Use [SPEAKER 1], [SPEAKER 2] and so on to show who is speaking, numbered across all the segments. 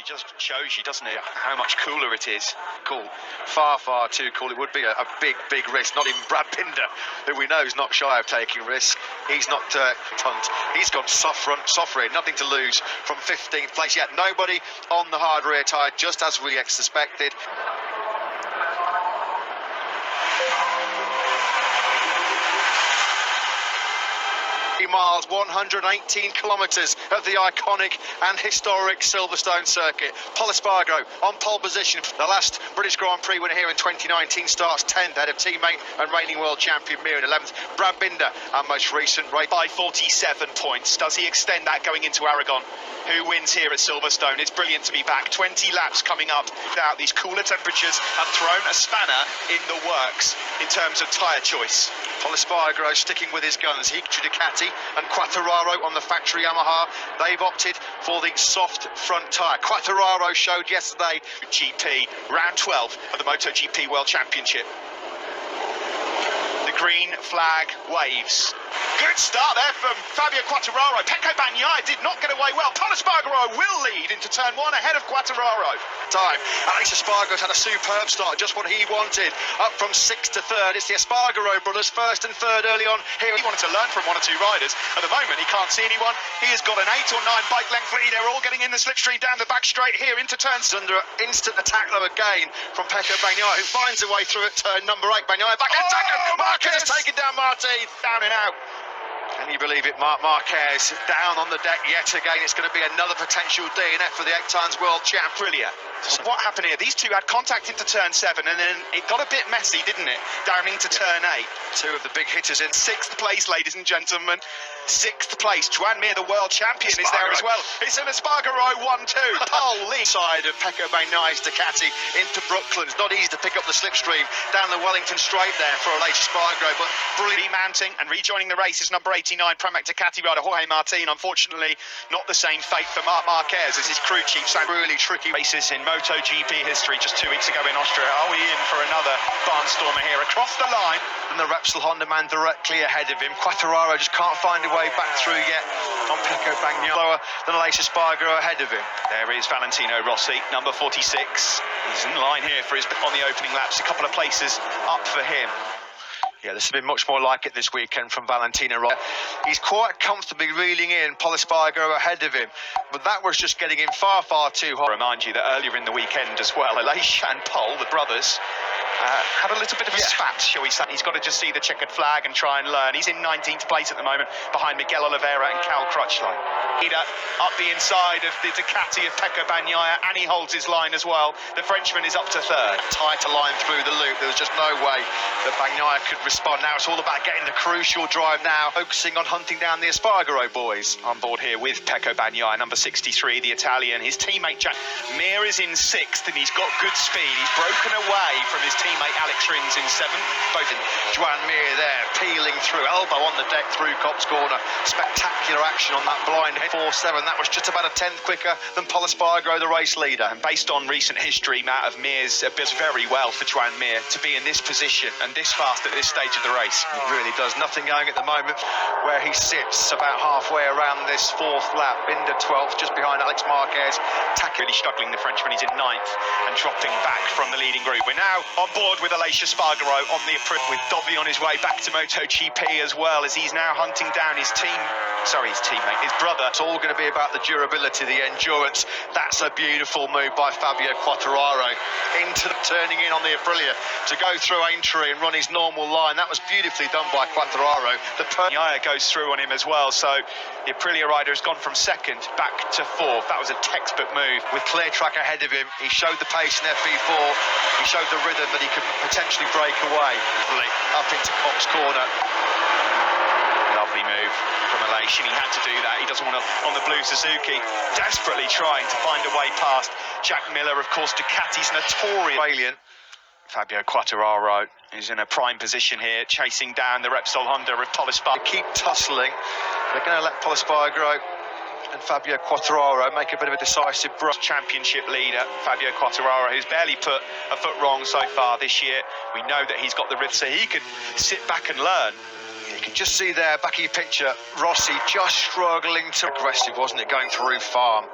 [SPEAKER 1] Just shows you, doesn't it, how much cooler it is. Cool, far too cool. It would be a big risk. Not even Brad Binder, who we know is not shy of taking risks. He's not tunked. He's gone soft rear, nothing to lose from 15th place yet. Nobody on the hard rear tyre, just as we suspected. Miles, 118 kilometres of the iconic and historic Silverstone circuit. Pol Espargaro on pole position. The last British Grand Prix winner here in 2019 starts 10th ahead of teammate and reigning world champion Mir in 11th. Brad Binder, our most recent race, by 47 points. Does he extend that going into Aragon? Who wins here at Silverstone? It's brilliant to be back. 20 laps coming up. Now, these cooler temperatures have thrown a spanner in the works in terms of tyre choice. Pol Espargaro sticking with his guns. He, Ducati and Quartararo on the factory Yamaha. They've opted for the soft front tyre. Quartararo showed yesterday GP round 12 of the MotoGP World Championship. The green flag waves. Good start there from Fabio Quartararo. Pecco Bagnaia did not get away well. Pol Espargaro will lead into turn 1 ahead of Quartararo. Time. ALEIX Espargaro's had a superb start, just what he wanted. Up from 6th to 3rd. It's the Espargaro brothers, 1st and 3rd early on here. He wanted to learn from 1 or 2 riders. At the moment, he can't see anyone. He has got an 8 or 9 bike length lead. They're all getting in the slipstream down the back straight here into turns. Under instant attack though again from Pecco Bagnaia, who finds a way through at turn number 8. Bagnaia back in second. Marquez has taken down Martin. Down and out. Can you believe it? Marquez down on the deck yet again. It's going to be another potential DNF for the 8 times world champ. Brilliant. So what happened here? These two had contact into turn 7 and then it got a bit messy, didn't it? Down into turn 8. Two of the big hitters in 6th place, ladies and gentlemen. 6th place. Joan Mir, the world champion, is there as well. It's an Espargaro 1-2. Holy side of Pecco Bagnaia's Ducati into Brooklands. Not easy to pick up the slipstream down the Wellington straight there for ALEIX Espargaro, but brilliantly mounting and rejoining the race is number 89 Pramac Ducati rider Jorge Martin. Unfortunately, not the same fate for Marquez as his crew chief. So really tricky races in MotoGP history just 2 weeks ago in Austria. Are we in for another barnstormer here across the line? And the Repsol Honda man directly ahead of him. Quartararo just can't find a way back through yet on Pecco Bagnaia. Lower than ALEIX Espargaro ahead of him. There is Valentino Rossi, number 46. He's in line here for his on the opening laps. A couple of places up for him. Yeah, this has been much more like it this weekend from Valentino Rossi. He's quite comfortably reeling in Pol Espargaro ahead of him, but that was just getting him far too hot. Remind you that earlier in the weekend as well, ALEIX and Pol, the brothers, had a little bit of a spat, shall we say. He's got to just see the checkered flag and try and learn. He's in 19th place at the moment, behind Miguel Oliveira and Cal Crutchlow. Up the inside of the Ducati of Pecco Bagnaia, and he holds his line as well. The Frenchman is up to 3rd. Tighter line through the loop. There was just no way that Bagnaia could respond. Now it's all about getting the crucial drive now, focusing on hunting down the Espargaro boys. On board here with Pecco Bagnaia, number 63, the Italian. His teammate Jack Mir is in 6th, and he's got good speed. He's broken away from his teammate Alex Rins in 7th. Both in Joan Mir there, peeling through, elbow on the deck through Copse Corner. Spectacular action on that blind hit. 4-7. That was just about a 10th quicker than Pol Espargaro, the race leader. And based on recent history, Matt, of Mir's, it does very well for Joan Mir to be in this position and this fast at this stage of the race. It really does. Nothing going at the moment where he sits about halfway around this 4th lap. Binder 12th, just behind Alex Marquez. Really struggling, the Frenchman. He's in 9th and dropping back from the leading group. We're now on board with ALEIX Espargaro on the approach, with Dovi on his way back to MotoGP as well, as he's now hunting down his teammate, his brother. It's all going to be about the durability, the endurance. That's a beautiful move by Fabio Quartararo into turning in on the Aprilia to go through Aintree and run his normal line. That was beautifully done by Quartararo. The Bagnaia goes through on him as well, so the Aprilia rider has gone from 2nd back to 4th. That was a textbook move. With clear track ahead of him, he showed the pace in FP4. He showed the rhythm that he could potentially break away up into Copse Corner. Lovely move from ALEIX, and he had to do that. He doesn't want to, on the blue Suzuki, desperately trying to find a way past Jack Miller. Of course, Ducati's notorious. Brilliant. Fabio Quartararo is in a prime position here, chasing down the Repsol Honda of Pol Espargaro. They keep tussling. They're going to let Pol Espargaro and Fabio Quartararo make a bit of a decisive brush.
[SPEAKER 2] Championship leader Fabio Quartararo, who's barely put a foot wrong so far this year. We know that he's got the rhythm, so he can sit back and learn.
[SPEAKER 1] You can just see there, back of your picture, Rossi just struggling to aggressive, wasn't it, going through farm.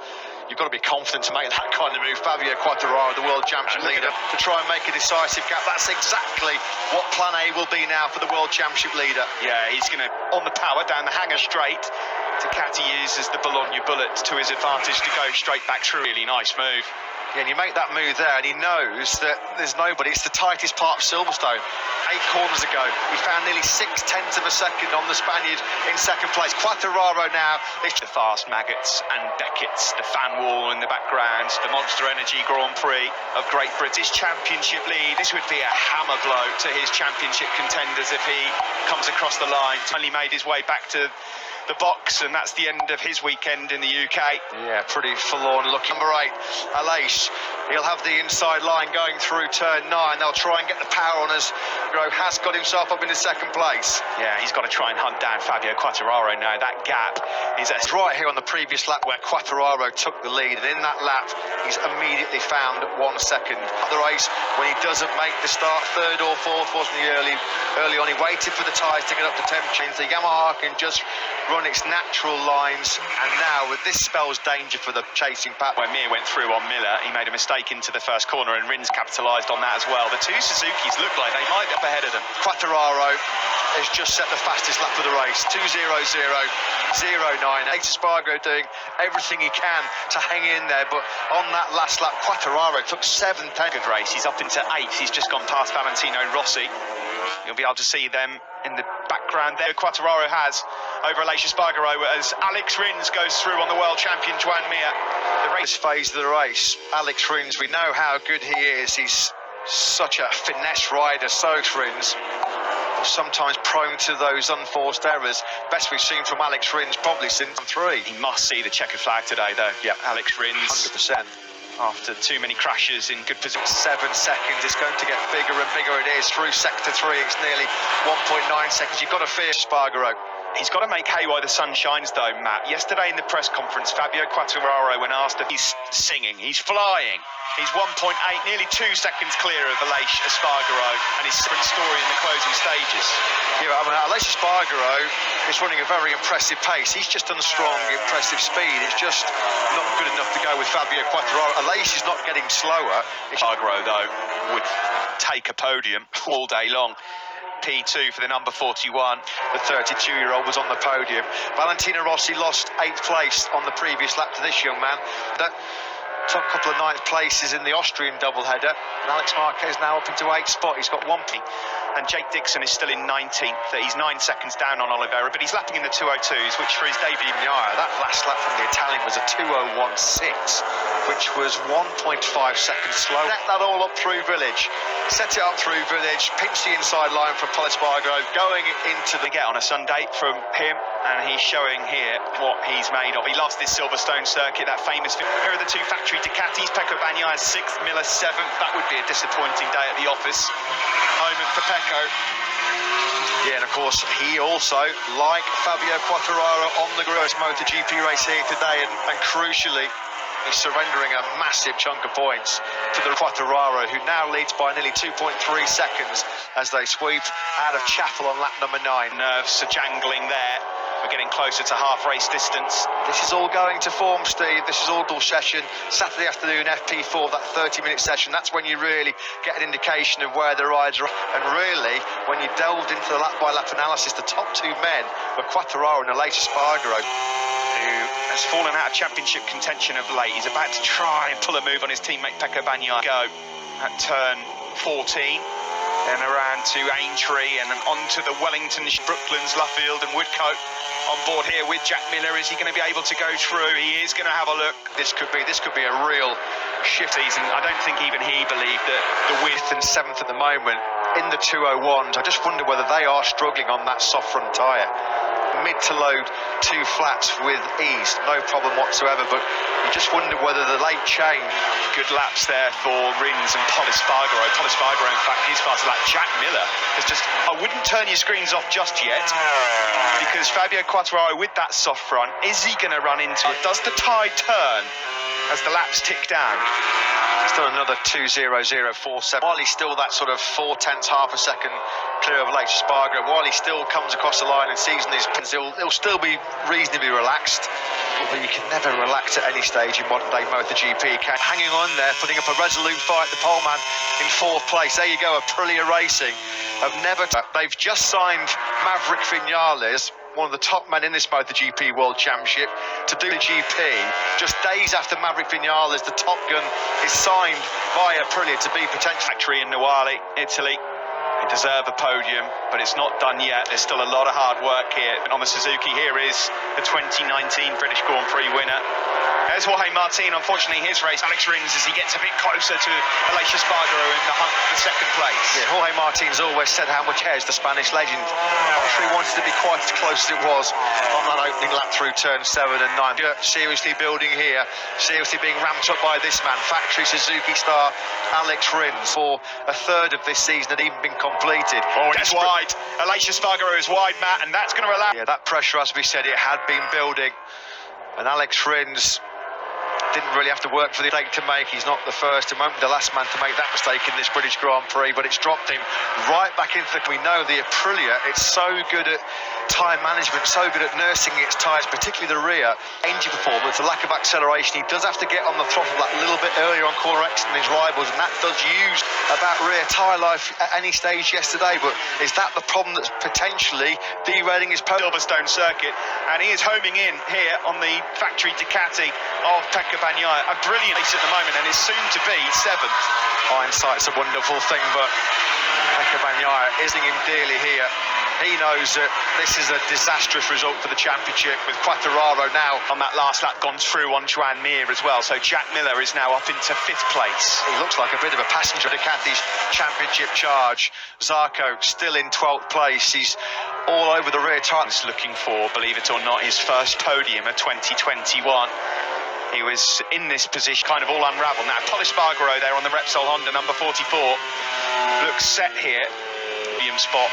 [SPEAKER 1] You've got to be confident to make that kind of move. Fabio Quartararo, the world championship leader, to try and make a decisive gap. That's exactly what plan A will be now for the world championship leader.
[SPEAKER 2] Yeah, he's going to, on the power, down the hanger straight. Ducati uses the Bologna bullet to his advantage to go straight back through. Really nice move.
[SPEAKER 1] Yeah, and you make that move there, and he knows that there's nobody. It's the tightest part of Silverstone. 8 corners ago, he found nearly 0.6 of a second on the Spaniard in second place. Quartararo now.
[SPEAKER 2] The fast maggots and Beckett's, the fan wall in the background, the Monster Energy Grand Prix of Great British Championship lead. This would be a hammer blow to his championship contenders if he comes across the line. Only made his way back to the box, and that's the end of his weekend in the UK.
[SPEAKER 1] Yeah, pretty forlorn looking. Number 8, ALEIX. He'll have the inside line going through turn 9. They'll try and get the power on us. Has got himself up into second place.
[SPEAKER 2] Yeah, he's got to try and hunt down Fabio Quartararo now. That gap is
[SPEAKER 1] right here on the previous lap where Quartararo took the lead, and in that lap he's immediately found 1 second. The race, when he doesn't make the start, 3rd or 4th, wasn't he early on? He waited for the tyres to get up to temperature. The Yamaha can just run its natural lines, and now with this spells danger for the chasing pack.
[SPEAKER 2] When Mir went through on Miller, he made a mistake into the first corner, and RINS capitalised on that as well. The 2 Suzukis look like they might be up ahead of them.
[SPEAKER 1] Quartararo has just set the fastest lap of the race, 2:00.09. Espargaro doing everything he can to hang in there, but on that last lap, Quartararo took 7/10.
[SPEAKER 2] Good race. He's up into 8th. He's just gone past Valentino Rossi. You'll be able to see them in the background there. Quartararo has over ALEIX Espargaro as ALEIX RINS goes through on the world champion Joan Mir.
[SPEAKER 1] The race phase of the race, ALEIX RINS, we know how good he is. He's such a finesse rider, so RINS. Sometimes prone to those unforced errors. Best we've seen from ALEIX RINS probably since 3.
[SPEAKER 2] He must see the checkered flag today, though.
[SPEAKER 1] Yeah,
[SPEAKER 2] ALEIX RINS.
[SPEAKER 1] 100%.
[SPEAKER 2] After too many crashes in good position.
[SPEAKER 1] 7 seconds. It's going to get bigger and bigger. It is through sector 3. It's nearly 1.9 seconds. You've got to fear Espargaro.
[SPEAKER 2] He's got to make hay while the sun shines, though, Matt. Yesterday in the press conference, Fabio Quartararo, when asked if he's singing, he's flying. He's 1.8, nearly 2 seconds clear of ALEIX Espargaro, and his sprint story in the closing stages.
[SPEAKER 1] Yeah, I mean, ALEIX Espargaro is running a very impressive pace. He's just on a strong, impressive speed. It's just not good enough to go with Fabio Quartararo. ALEIX is not getting slower.
[SPEAKER 2] Espargaro, though, would take a podium all day long. P2 for the number 41.
[SPEAKER 1] The 32-year-old was on the podium. Valentino Rossi lost 8th place on the previous lap to this young man. That top couple of 9th places in the Austrian doubleheader. And Alex Marquez now up into 8th spot. He's got 1 P.
[SPEAKER 2] And Jake Dixon is still in 19th. He's 9 seconds down on Oliveira, but he's lapping in the 202s, which for his debut.
[SPEAKER 1] Yeah, that last lap from the Italian was a 2:01.6, which was 1.5 seconds slow. Set that all up through Village. Set it up through Village. Pinch the inside line from Espargaro, going into the
[SPEAKER 2] get on a Sunday from him, and he's showing here what he's made of. He loves this Silverstone circuit, that famous. Here are the 2 factory Ducatis. Pecco Bagnaia 6th, Miller 7th. That would be a disappointing day at the office. Moment for Pecco.
[SPEAKER 1] Yeah, and of course, he also, like Fabio Quartararo, on the gross MotoGP race here today, and crucially, he's surrendering a massive chunk of points to the Quartararo, who now leads by nearly 2.3 seconds as they sweep out of Chapel on lap number 9.
[SPEAKER 2] Nerves are jangling there. We're getting closer to half race distance.
[SPEAKER 1] This is all going to form, Steve. This is all session. Saturday afternoon, FP4, that 30-minute session. That's when you really get an indication of where the rides are. And really, when you delved into the lap-by-lap analysis, the top 2 men were Quartararo and ALEIX Espargaro,
[SPEAKER 2] who has fallen out of championship contention of late. He's about to try and pull a move on his teammate Pecco Bagnaia. Go at turn 14. And around to Aintree and then onto the Wellington, Brooklands, Luffield and Woodcote on board here with Jack Miller. Is he going to be able to go through? He is going to have a look.
[SPEAKER 1] This could be a real shift season.
[SPEAKER 2] I don't think even he believed that
[SPEAKER 1] the 5th and 7th at the moment in the 201s. I just wonder whether they are struggling on that soft front tyre. mid to load 2 flats with ease, no problem whatsoever. But you just wonder whether the late change.
[SPEAKER 2] Good laps there for RINS and Espargaro. Espargaro, in fact, his faster lap. Jack Miller has just... I wouldn't turn your screens off just yet, because Fabio Quartararo with that soft front, is he going to run into it? Does the tide turn as the laps tick down?
[SPEAKER 1] He's done another 2:00.47. While he's still that sort of 0.4, half a second clear of ALEIX Espargaro, while he still comes across the line and sees these pins, he'll still be reasonably relaxed. But you can never relax at any stage in modern day MotoGP. Hanging on there, putting up a resolute fight, the poleman in 4th place. There you go, Aprilia Racing they've just signed Maverick Vinales, one of the top men in this MotoGP World Championship, to do the GP. Just days after Maverick Vinales, the Top Gun, is signed by Aprilia to be potential
[SPEAKER 2] factory in Nuwali, Italy. They deserve a podium, but it's not done yet. There's still a lot of hard work here. And on the Suzuki, here is the 2019 British Grand Prix winner. There's Jorge Martin, unfortunately his race. ALEIX RINS as he gets a bit closer to ALEIX Espargaro in the hunt for 2nd place.
[SPEAKER 1] Yeah, Jorge Martin's always said how much he cares, the Spanish legend. I'm not sure he wanted to be quite as close as it was on that opening lap through turn 7 and 9. Seriously building here, seriously being ramped up by this man, factory Suzuki star ALEIX RINS. For a third of this season had even been completed.
[SPEAKER 2] Oh, and he's wide. ALEIX Espargaro is wide, Matt, and that's going to allow...
[SPEAKER 1] Yeah, that pressure, as we said, it had been building. And ALEIX RINS didn't really have to work for the mistake to make. He's not the first and won't be the last man to make that mistake in this British Grand Prix, but it's dropped him right back into the... We know the Aprilia, it's so good at tyre management, so good at nursing its tyres, particularly the rear. Engine performance, a lack of acceleration. He does have to get on the throttle that little bit earlier on corner exit than his rivals, and that does use about rear tyre life at any stage yesterday. But is that the problem that's potentially derailing his
[SPEAKER 2] Silverstone circuit? And he is homing in here on the factory Ducati of Pecco Bagnaia. A brilliant race at the moment, and is soon to be 7th.
[SPEAKER 1] Hindsight's a wonderful thing, but Pecco Bagnaia is him dearly here. He knows that this is a disastrous result for the championship, with Quartararo now
[SPEAKER 2] on that last lap gone through on Joan Mir as well. So Jack Miller is now up into 5th place.
[SPEAKER 1] He looks like a bit of a passenger in Ducati's championship charge. Zarco still in 12th place. He's all over the rear tyre.
[SPEAKER 2] He's looking for, believe it or not, his first podium of 2021. He was in this position, kind of all unravelled. Now, Espargaro there on the Repsol Honda, number 44, looks set here. Podium spot.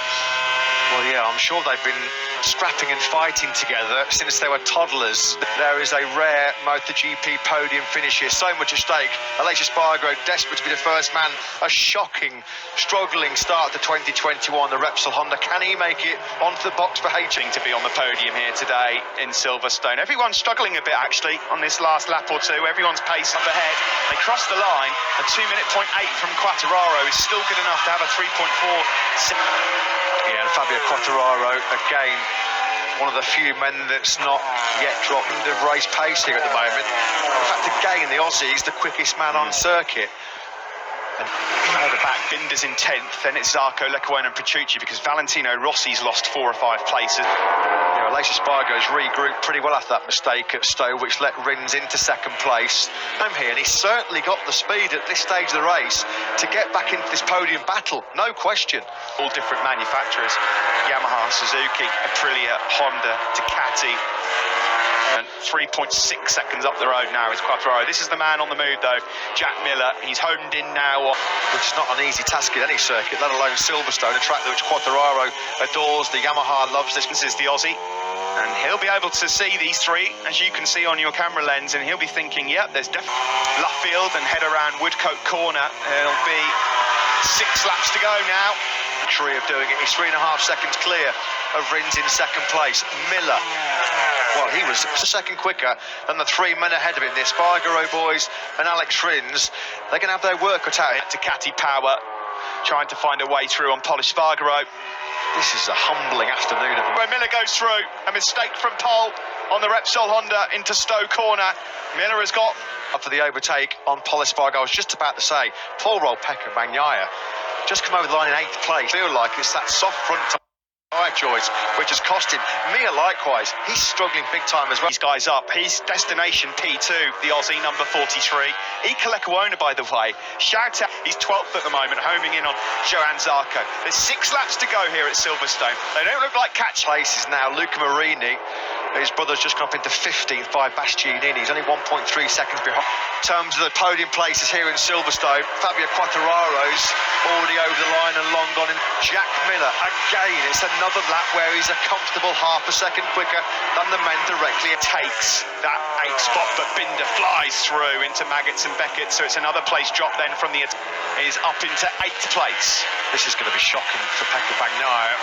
[SPEAKER 1] Well, yeah, I'm sure they've been scrapping and fighting together since they were toddlers. There is a rare MotoGP podium finish here. So much at stake. ALEIX Espargaro desperate to be the first man. A shocking, struggling start to 2021. The Repsol Honda, can he make it onto the box for H?
[SPEAKER 2] To be on the podium here today in Silverstone. Everyone's struggling a bit, actually, on this last lap or two. Everyone's pace up ahead. They crossed the line. A 2-minute 0.8 from Quartararo is still good enough to have a 3.4.
[SPEAKER 1] Yeah, and Fabio Quartararo, again, one of the few men that's not yet dropped the race pace here at the moment. In fact, again, the Aussie is the quickest man on circuit.
[SPEAKER 2] And at the back, Binder's in 10th, then it's Zarco, Lecuona and Petrucci, because Valentino Rossi's lost 4 or 5 places.
[SPEAKER 1] Yeah, ALEIX Espargaro's regrouped pretty well after that mistake at Stowe, which let RINS into 2nd place. I'm here, and he's certainly got the speed at this stage of the race to get back into this podium battle, no question.
[SPEAKER 2] All different manufacturers, Yamaha, Suzuki, Aprilia, Honda, Ducati. 3.6 seconds up the road now is Quartararo. This is the man on the move, though, Jack Miller. He's homed in now,
[SPEAKER 1] which is not an easy task in any circuit, let alone Silverstone, a track which Quartararo adores. The Yamaha loves this.
[SPEAKER 2] This is the Aussie, and he'll be able to see these 3, as you can see on your camera lens, and he'll be thinking, yep, there's definitely Luffield and head around Woodcote Corner. It'll be 6 laps to go now.
[SPEAKER 1] Of doing it. He's 3.5 seconds clear of RINS in 2nd place. Miller, well, he was a second quicker than the 3 men ahead of him. The Espargaro boys and ALEIX RINS, they're going to have their work cut out.
[SPEAKER 2] Ducati power, trying to find a way through on Espargaro.
[SPEAKER 1] This is a humbling afternoon.
[SPEAKER 2] Where Miller goes through, a mistake from Pole on the Repsol Honda into Stowe Corner. Miller has got
[SPEAKER 1] up for the overtake on Espargaro. I was just about to say, poor old Pecco Bagnaia just come over the line in 8th place. I feel like it's that soft front tyre choice, which has cost him. Mir likewise, he's struggling big time as well.
[SPEAKER 2] These guys up. His destination P2, the Aussie number 43. Ikalekuona, by the way. Shout out. He's 12th at the moment, homing in on Johan Zarco. There's 6 laps to go here at Silverstone. They don't look like catch
[SPEAKER 1] places now. Luca Marini, his brother's just gone up into 15th by Bastianini. He's only 1.3 seconds behind. In terms of the podium places here in Silverstone, Fabio Quartararo's already over the line and long gone. And Jack Miller, again, it's another lap where he's a comfortable half a second quicker than the men directly.
[SPEAKER 2] It takes that 8th spot, but Binder flies through into Maggots and Beckett, so it's another place drop then from the... is up into 8th place.
[SPEAKER 1] This is going to be shocking for Pecco Bagnaia.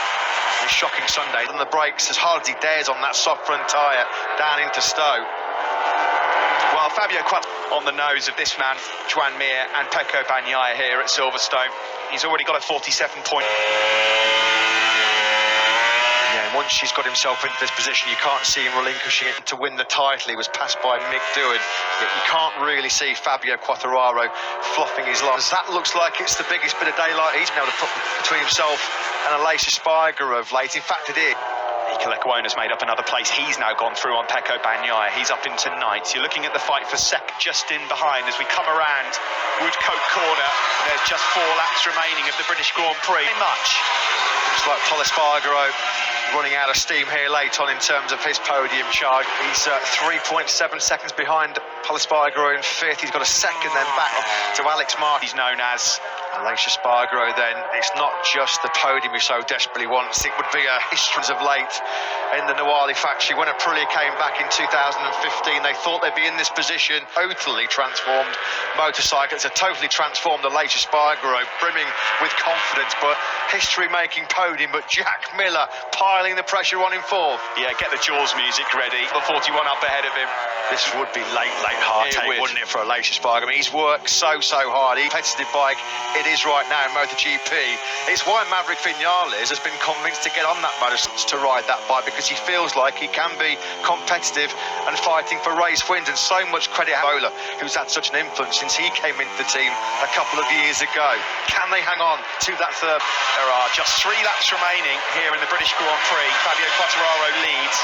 [SPEAKER 1] A shocking Sunday. On the brakes as hard as he dares on that soft front tyre down into Stowe.
[SPEAKER 2] Well, Fabio Quartararo on the nose of this man, Joan Mir and Pecco Bagnaia here at Silverstone. He's already got a 47 point.
[SPEAKER 1] Yeah, once he's got himself into this position, you can't see him relinquishing it to win the title. He was passed by Mick Doohan. You can't really see Fabio Quartararo fluffing his lines. That looks like it's the biggest bit of daylight he's been able to put between himself and ALEIX Espargaro of late. In fact, it is.
[SPEAKER 2] Ikalekuona's made up another place. He's now gone through on Pecco Bagnaia. He's up into 9th. You're looking at the fight for second just in behind as we come around Woodcote Corner. There's just 4 laps remaining of the British Grand Prix. Much.
[SPEAKER 1] Looks like Pol Espargaro running out of steam here late on in terms of his podium charge. He's 3.7 seconds behind Pol Espargaro in 5th. He's got a second then back to Alex Marquez.
[SPEAKER 2] He's known as
[SPEAKER 1] ALEIX Espargaro then. It's not just the podium he so desperately wants. It would be a history of late in the Nuwali factory. When Aprilia came back in 2015, they thought they'd be in this position. Totally transformed motorcycle. It's a totally transformed ALEIX Espargaro, brimming with confidence, but history-making podium. But Jack Miller piling the pressure on in 4th.
[SPEAKER 2] Yeah, get the Jaws music ready. The 41 up ahead of him.
[SPEAKER 1] This would be late heartache, wouldn't it, for ALEIX Espargaro? I mean, he's worked so hard. He competitive bike, it is right now in Motogp. It's why Maverick Vinales has been convinced to get on that motorcycle to ride that bike, because he feels like he can be competitive and fighting for race wins. And so much credit to Bola, who's had such an influence since he came into the team a couple of years ago. Can they hang on to that third?
[SPEAKER 2] There are just 3 laps remaining here in the British Grand Prix. Fabio Quartararo leads.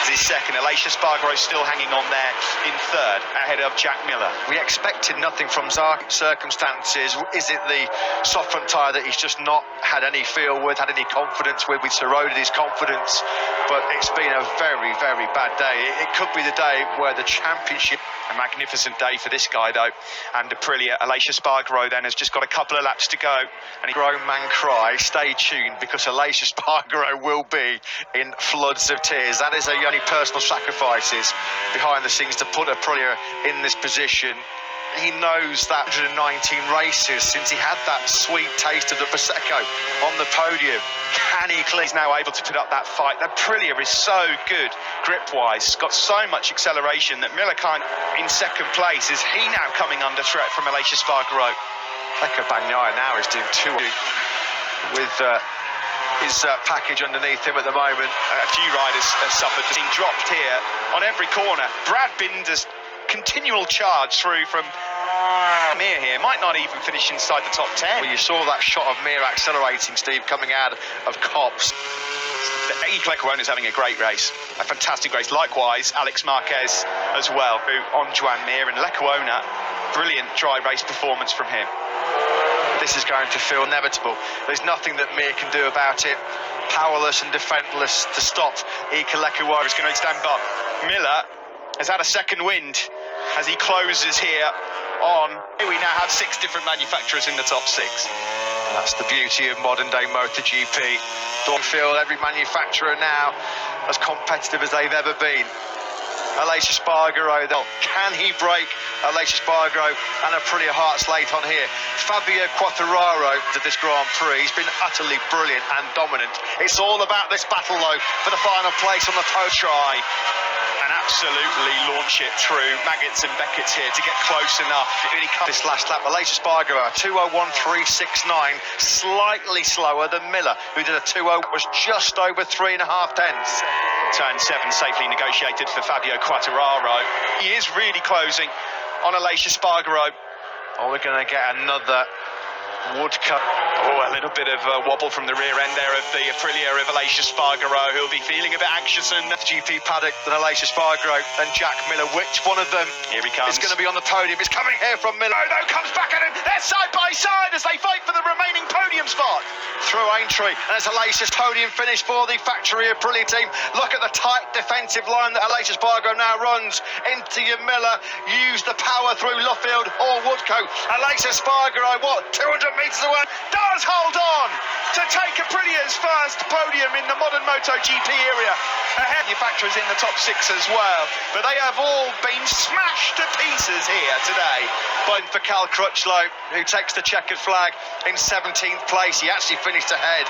[SPEAKER 2] His second. ALEIX Espargaro still hanging on there in 3rd, ahead of Jack Miller.
[SPEAKER 1] We expected nothing from Zarco. Circumstances. Is it the soft front tyre that he's just not had any feel with, had any confidence with? We've eroded his confidence, but it's been a very bad day. It could be the day where the championship...
[SPEAKER 2] A magnificent day for this guy, though. And Aprilia, ALEIX Espargaro then has just got a couple of laps to go. And
[SPEAKER 1] grown man cry. Stay tuned, because ALEIX Espargaro will be in floods of tears. That is the only personal sacrifices behind the scenes to put Aprilia in this position. He knows that 119 races since he had that sweet taste of the Prosecco on the podium. Can he clear?
[SPEAKER 2] He's now able to put up that fight. Aprilia is so good grip-wise. Got so much acceleration that Miller can't in second place. Is he now coming under threat from ALEIX Espargaro?
[SPEAKER 1] Pecco Bagnaia now is doing 2 with his package underneath him at the moment.
[SPEAKER 2] A few riders have suffered. Being dropped here on every corner. Brad Binder's continual charge through from Mir here might not even finish inside the top 10.
[SPEAKER 1] Well, you saw that shot of Mir accelerating, Steve, coming out of Cops.
[SPEAKER 2] Ikalekuona is having a great race, a fantastic race. Likewise, Alex Marquez as well, who on Joan Mir, and Lekuona, brilliant dry race performance from him.
[SPEAKER 1] This is going to feel inevitable. There's nothing that Mir can do about it. Powerless and defenseless to stop Ikalekuona.
[SPEAKER 2] Is going to stand by. Miller has had a second wind as he closes here on. We now have 6 different manufacturers in the top 6.
[SPEAKER 1] And that's the beauty of modern day MotoGP. Don't feel every manufacturer now as competitive as they've ever been. ALEIX Espargaro, can he break ALEIX Espargaro and Aprilia Hearts late on here? Fabio Quartararo to this Grand Prix, he's been utterly brilliant and dominant. It's all about this battle though for the final place on the podium.
[SPEAKER 2] Try and absolutely launch it through Maggots and Beckett's here to get close enough. Really
[SPEAKER 1] this last lap, ALEIX Espargaro 2:01.369, slightly slower than Miller, who did a 2:0, was just over 3.5 tenths.
[SPEAKER 2] Turn 7 safely negotiated for Fabio Quartararo. He is really closing on ALEIX Espargaro.
[SPEAKER 1] Oh, we're going to get another Woodcut.
[SPEAKER 2] Oh, a little bit of a wobble from the rear end there of the Aprilia of Espargaro, who'll be feeling a bit anxious. And
[SPEAKER 1] GP Paddock, then Espargaro, then Jack Miller. Which one of them
[SPEAKER 2] here he comes.
[SPEAKER 1] is going to be on the podium? It's coming here from Miller. Oh, no, comes back at him. They're side by side as they fight for the remaining podium spot. Through Aintree, and it's Aleix's podium finish for the factory Aprilia team. Look at the tight defensive line that Espargaro now runs into your Miller. Use the power through Luffield or Woodcote. Espargaro, what, 200 metres away? Does hold on to take Aprilia's first podium in the modern MotoGP area. Ahead, manufacturers in the top 6 as well, but they have all been smashed to pieces here today. But for Cal Crutchlow, who takes the checkered flag in 17th place, he actually finished ahead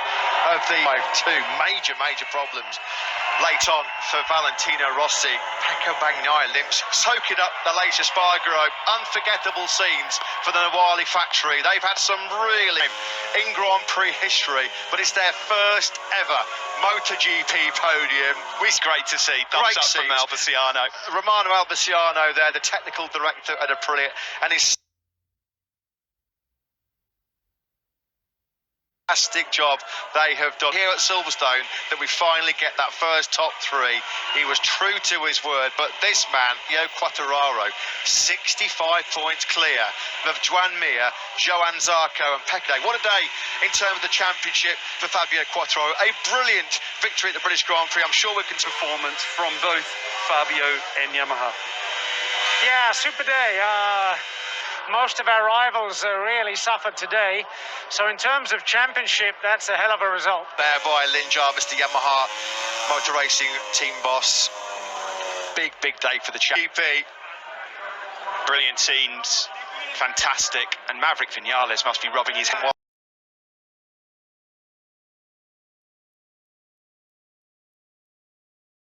[SPEAKER 1] of the two major problems. Late on for Valentino Rossi, Pecco Bagnaia limps, soaking up the Espargaro. Unforgettable scenes for the Nawali factory. They've had some really in Grand Prix history, but it's their first ever MotoGP podium.
[SPEAKER 2] It's great to see. Thumbs up from Albiciano.
[SPEAKER 1] Romano Albiciano there, the technical director at Aprilia, and his fantastic job they have done here at Silverstone, that we finally get that first top 3. He was true to his word, but this man, Fabio Quartararo, 65 points clear of Joan Mir, Joan Zarco and Pecco. What a day in terms of the championship for Fabio Quartararo. A brilliant victory at the British Grand Prix. I'm sure we can
[SPEAKER 3] performance from both Fabio and Yamaha.
[SPEAKER 4] Yeah, super day. Most of our rivals really suffered today. So in terms of championship, that's a hell of a result.
[SPEAKER 1] There by Lynn Jarvis, the Yamaha Motor Racing team boss. Big day for the GP.
[SPEAKER 2] Brilliant scenes. Fantastic. And Maverick Vinales must be rubbing his hands.